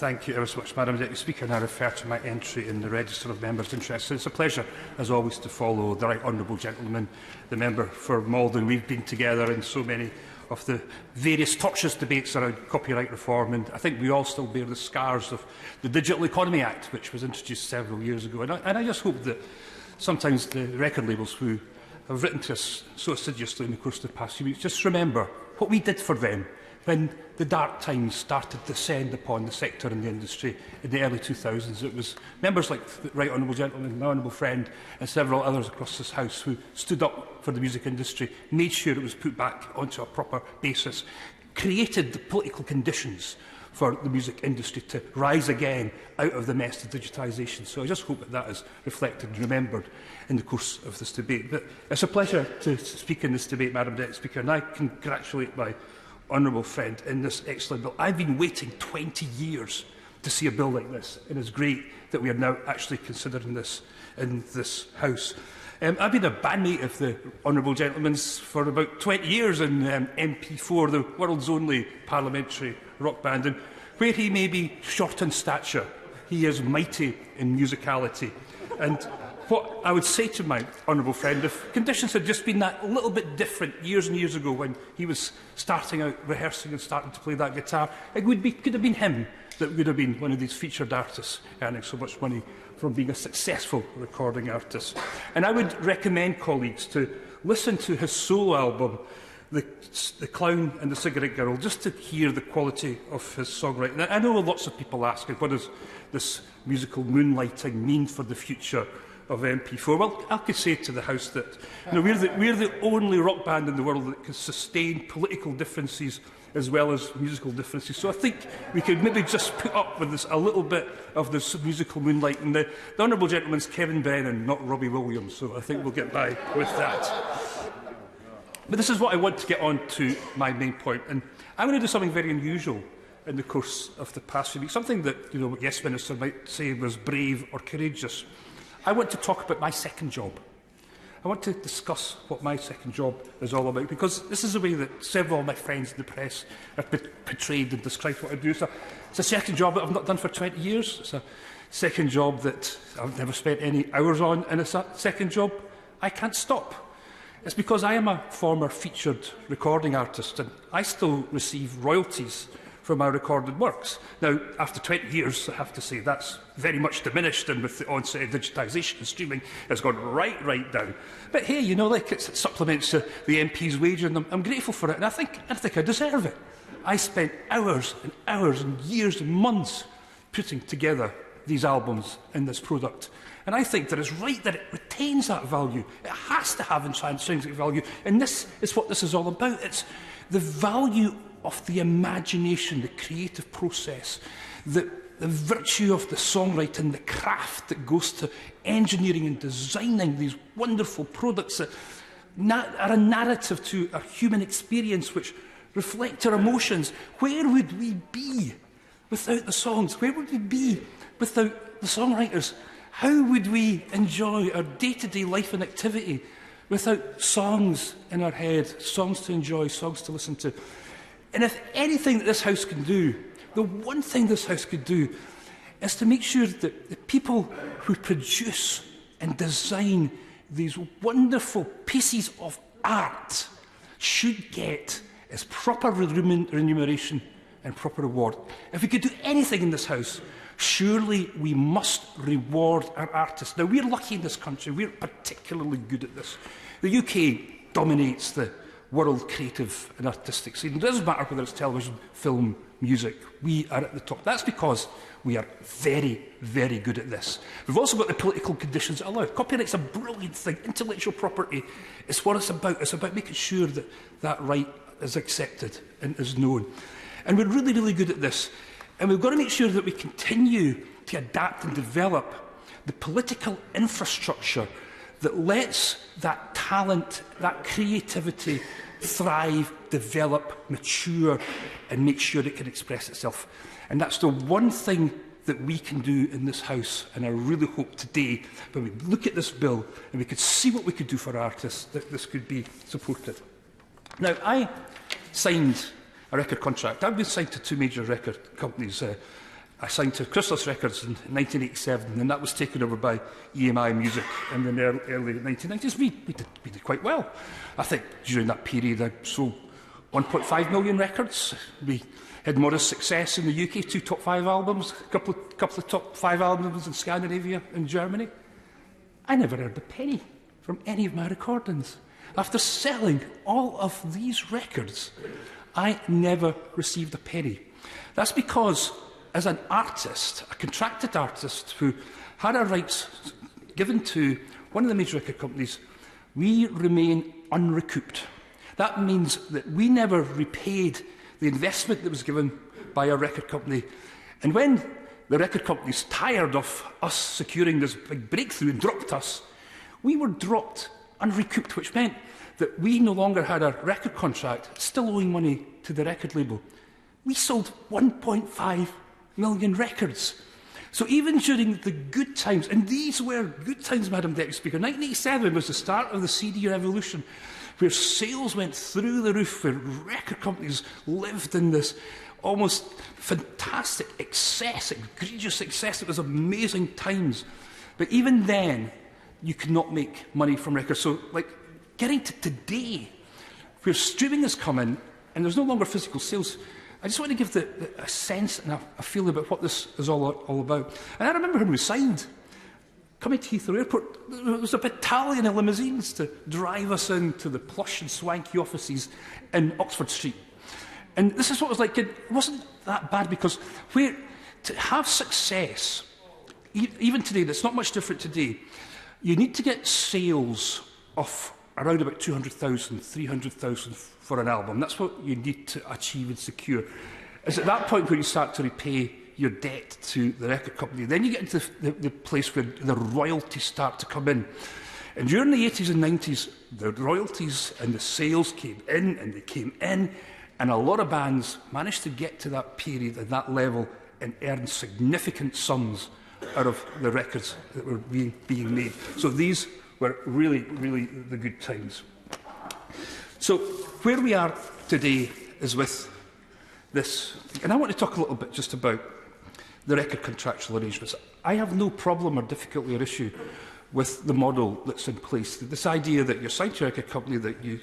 Thank you ever so much, Madam Deputy Speaker, and I refer to my entry in the Register of Members' Interests. It's a pleasure, as always, to follow the right honourable gentleman, the member for Malden. We've been together in so many of the various tortuous debates around copyright reform, and I think we all still bear the scars of the Digital Economy Act, which was introduced several years ago. And I just hope that sometimes the record labels who have written to us so assiduously in the course of the past few weeks just remember what we did for them when the dark times started to descend upon the sector and the industry in the early 2000s. It was members like the Right Honourable Gentleman, my honourable friend, and several others across this House who stood up for the music industry, made sure it was put back onto a proper basis, created the political conditions for the music industry to rise again out of the mess of digitisation. So I just hope that that is reflected and remembered in the course of this debate. But it's a pleasure to speak in this debate, Madam Deputy Speaker, and I congratulate my honourable friend in this excellent bill. I've been waiting 20 years to see a bill like this, and it's great that we are now actually considering this in this House. I've been a bandmate of the honourable gentleman's for about 20 years in MP4, the world's only parliamentary rock band, and where he may be short in stature, he is mighty in musicality. And what I would say to my honourable friend, if conditions had just been that little bit different years and years ago when he was starting out rehearsing and starting to play that guitar, it could have been him that would have been one of these featured artists earning so much money from being a successful recording artist. And I would recommend colleagues to listen to his solo album, The Clown and the Cigarette Girl, just to hear the quality of his songwriting. And I know lots of people asking, what does this musical moonlighting mean for the future of MP4? Well, I could say to the House that we're the only rock band in the world that can sustain political differences as well as musical differences. So I think we could maybe just put up with this, a little bit of this musical moonlight. And the honourable gentleman's Kevin Brennan, not Robbie Williams, so I think we'll get by with that. But this is what I want to get on to my main point. And I'm going to do something very unusual in the course of the past few weeks, something that, Yes Minister might say was brave or courageous. I want to talk about my second job. I want to discuss what my second job is all about, because this is the way that several of my friends in the press have portrayed and described what I do. So it's a second job that I've not done for 20 years. It's a second job that I've never spent any hours on, and it's a second job I can't stop. It's because I am a former featured recording artist, and I still receive royalties from my recorded works. Now, after 20 years, I have to say that's very much diminished, and with the onset of digitisation and streaming, it's gone right down. But hey, it supplements the MP's wage, and I'm grateful for it, and I think I deserve it. I spent hours and hours and years and months putting together these albums in this product. And I think that it's right that it retains that value. It has to have intrinsic value. And this is what this is all about. It's the value of the imagination, the creative process, the virtue of the songwriting, the craft that goes to engineering and designing these wonderful products that are a narrative to our human experience, which reflect our emotions. Where would we be without the songs? Where would we be without the songwriters? How would we enjoy our day-to-day life and activity without songs in our head, songs to enjoy, songs to listen to? And if anything that this House can do, the one thing this House could do is to make sure that the people who produce and design these wonderful pieces of art should get is proper remuneration and proper reward. If we could do anything in this House, surely we must reward our artists. Now, we're lucky in this country. We're particularly good at this. The UK dominates the world creative and artistic scene. It doesn't matter whether it's television, film, music. We are at the top. That's because we are very, very good at this. We've also got the political conditions that allow it. Copyright's a brilliant thing. Intellectual property is what it's about. It's about making sure that that right is accepted and is known. And we're really, really good at this. And we've got to make sure that we continue to adapt and develop the political infrastructure that lets that talent, that creativity thrive, develop, mature, and make sure it can express itself. And that's the one thing that we can do in this House. And I really hope today, when we look at this bill and we could see what we could do for artists, that this could be supported. Now, I signed a record contract. I've been signed to two major record companies, I signed to Chrysalis Records in 1987, and that was taken over by EMI Music in the early 1990s. We did quite well. I think during that period I sold 1.5 million records. We had modest success in the UK, 2 top 5 albums, a couple of top 5 albums in Scandinavia and Germany. I never earned a penny from any of my recordings. After selling all of these records, I never received a penny. That's because, as an artist, a contracted artist who had our rights given to one of the major record companies, we remain unrecouped. That means that we never repaid the investment that was given by our record company. And when the record companies tired of us securing this big breakthrough and dropped us, we were dropped unrecouped, which meant that we no longer had a record contract, still owing money to the record label. We sold 1.5 million records. So even during the good times, and these were good times, Madam Deputy Speaker, 1987 was the start of the CD revolution, where sales went through the roof, where record companies lived in this almost fantastic excess, egregious excess. It was amazing times. But even then, you could not make money from records. So, like, getting to today, where streaming has come in, and there's no longer physical sales, I just want to give a sense and a feel about what this is all about. And I remember when we signed, coming to Heathrow Airport, there was a battalion of limousines to drive us into the plush and swanky offices in Oxford Street. And this is what it was like. It wasn't that bad, because to have success, even today, that's not much different today, you need to get sales of around about 200,000, 300,000 for an album. That's what you need to achieve and secure. It's at that point where you start to repay your debt to the record company. Then you get into the place where the royalties start to come in. And during the 80s and 90s, the royalties and the sales came in, and they came in, and a lot of bands managed to get to that period and that level and earn significant sums out of the records that were being made. So these were really, really the good times. So where we are today is with this, and I want to talk a little bit just about the record contractual arrangements. I have no problem or difficulty or issue with the model that's in place. This idea that you're signed to a record company, that you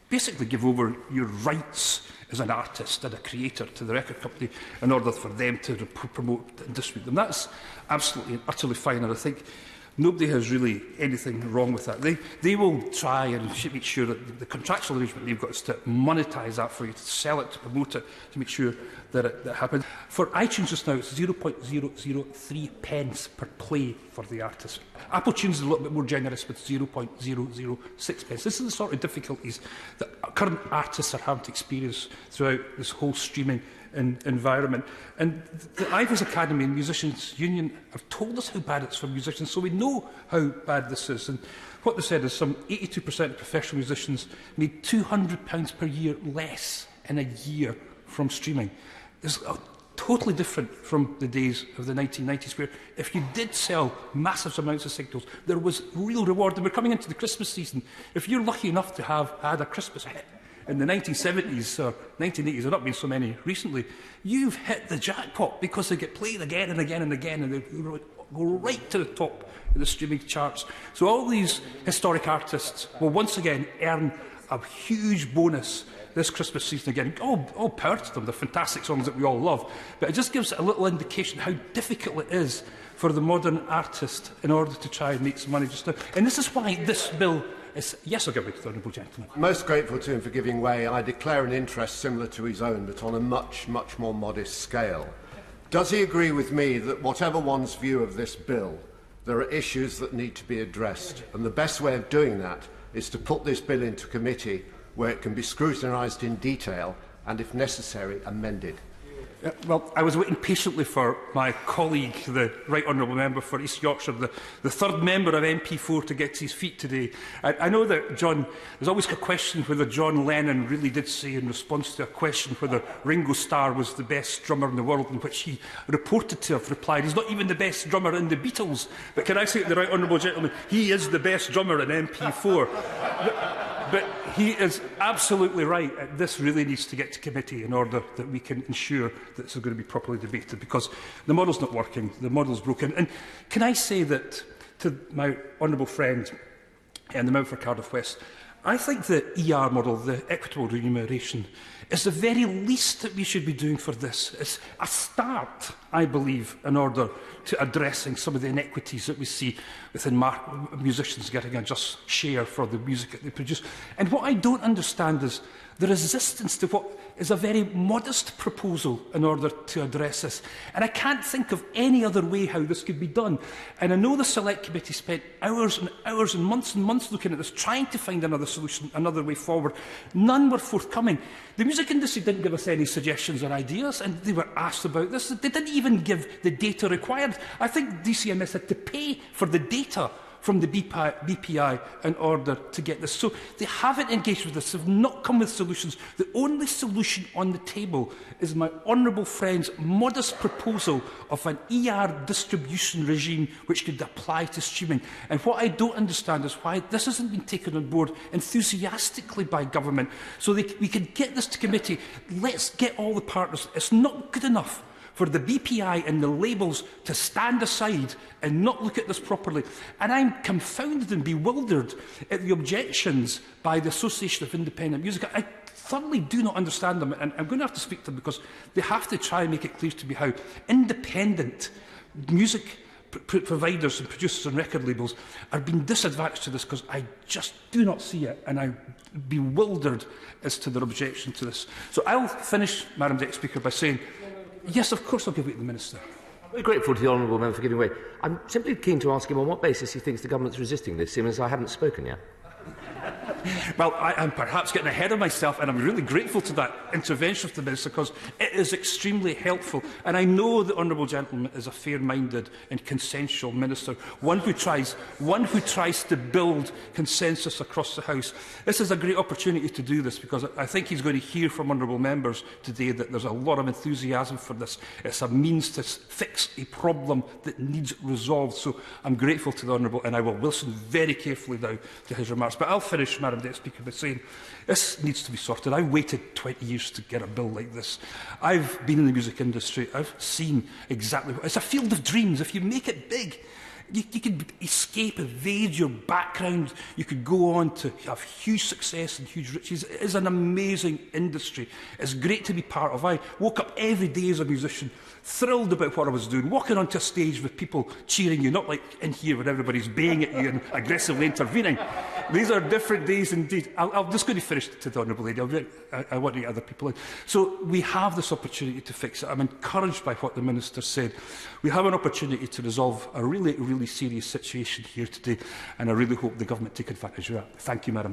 basically give over your rights as an artist and a creator to the record company in order for them to promote and distribute them. That's absolutely and utterly fine, and I think nobody has really anything wrong with that. They will try and make sure that the contractual arrangement they've got is to monetise that for you, to sell it, to promote it, to make sure that it happens. For iTunes just now, it's 0.003 pence per play for the artist. Apple Tunes is a little bit more generous with 0.006 pence. This is the sort of difficulties that current artists are having to experience throughout this whole streaming environment. And the Ivors Academy and Musicians Union have told us how bad it's for musicians, so we know how bad this is. And what they said is some 82% of professional musicians made £200 per year less in a year from streaming. It's totally different from the days of the 1990s, where if you did sell massive amounts of singles, there was real reward. And we're coming into the Christmas season. If you're lucky enough to have had a Christmas hit in the 1970s or 1980s, there have not been so many recently, you've hit the jackpot, because they get played again and again and again, and they go right to the top of the streaming charts. So all these historic artists will once again earn a huge bonus this Christmas season again. All power to them. They're fantastic songs that we all love. But it just gives a little indication how difficult it is for the modern artist in order to try and make some money just now. And this is why this bill is... Yes, I'll give it to the honourable gentleman. Most grateful to him for giving way. I declare an interest similar to his own, but on a much, much more modest scale. Does he agree with me that whatever one's view of this bill, there are issues that need to be addressed, and the best way of doing that is to put this bill into committee where it can be scrutinised in detail and, if necessary, amended? Well, I was waiting patiently for my colleague, the Right Honourable Member for East Yorkshire, the third member of MP4, to get to his feet today. I know that there's always a question whether John Lennon really did say, in response to a question whether Ringo Starr was the best drummer in the world, in which he reported to have replied, he's not even the best drummer in the Beatles. But can I say to the Right Honourable Gentleman, he is the best drummer in MP4. But he is absolutely right. This really needs to get to committee in order that we can ensure that this is going to be properly debated, because the model's not working, the model's broken. And can I say that to my honourable friend and the member for Cardiff West, I think the ER model, the equitable remuneration, is the very least that we should be doing for this. It's a start, I believe, in order to addressing some of the inequities that we see within musicians getting a just share for the music that they produce. And what I don't understand is the resistance to what is a very modest proposal in order to address this. And I can't think of any other way how this could be done. And I know the Select Committee spent hours and hours and months looking at this, trying to find another solution, another way forward. None were forthcoming. The music industry didn't give us any suggestions or ideas, and they were asked about this. They didn't even give the data required. I think DCMS had to pay for the data from the BPI in order to get this. So they haven't engaged with this, they've not come with solutions. The only solution on the table is my honourable friend's modest proposal of an ER distribution regime which could apply to streaming. And what I don't understand is why this hasn't been taken on board enthusiastically by government. So we could get this to committee. Let's get all the partners. It's not good enough for the BPI and the labels to stand aside and not look at this properly. And I'm confounded and bewildered at the objections by the Association of Independent Music. I thoroughly do not understand them, and I'm going to have to speak to them, because they have to try and make it clear to me how independent music providers and producers and record labels are being disadvantaged to this, because I just do not see it, and I'm bewildered as to their objection to this. So I'll finish, Madam Deputy Speaker, by saying, yes, of course I'll give it to the Minister. I'm very grateful to the honourable member for giving way. I'm simply keen to ask him on what basis he thinks the government's resisting this, seeing as I haven't spoken yet. Well, I'm perhaps getting ahead of myself, and I'm really grateful to that intervention of the Minister, because it is extremely helpful. And I know the honourable gentleman is a fair-minded and consensual Minister, one who tries to build consensus across the House. This is a great opportunity to do this, because I think he's going to hear from honourable members today that there's a lot of enthusiasm for this. It's a means to fix a problem that needs resolved. So I'm grateful to the honourable, and I will listen very carefully now to his remarks. But I'll finish, Madam Deputy Speaker, by saying this needs to be sorted. I waited 20 years to get a bill like this. I've been in the music industry. I've seen exactly what... It's a field of dreams. If you make it big, you could escape, evade your background. You could go on to have huge success and huge riches. It is an amazing industry. It's great to be part of. I woke up every day as a musician, thrilled about what I was doing, walking onto a stage with people cheering you, not like in here where everybody's baying at you and aggressively intervening. These are different days indeed. I'm just going to finish to the honourable lady. I want to get other people in. So we have this opportunity to fix it. I'm encouraged by what the Minister said. We have an opportunity to resolve a really serious situation here today, and I really hope the government take advantage of that. Thank you, Madam.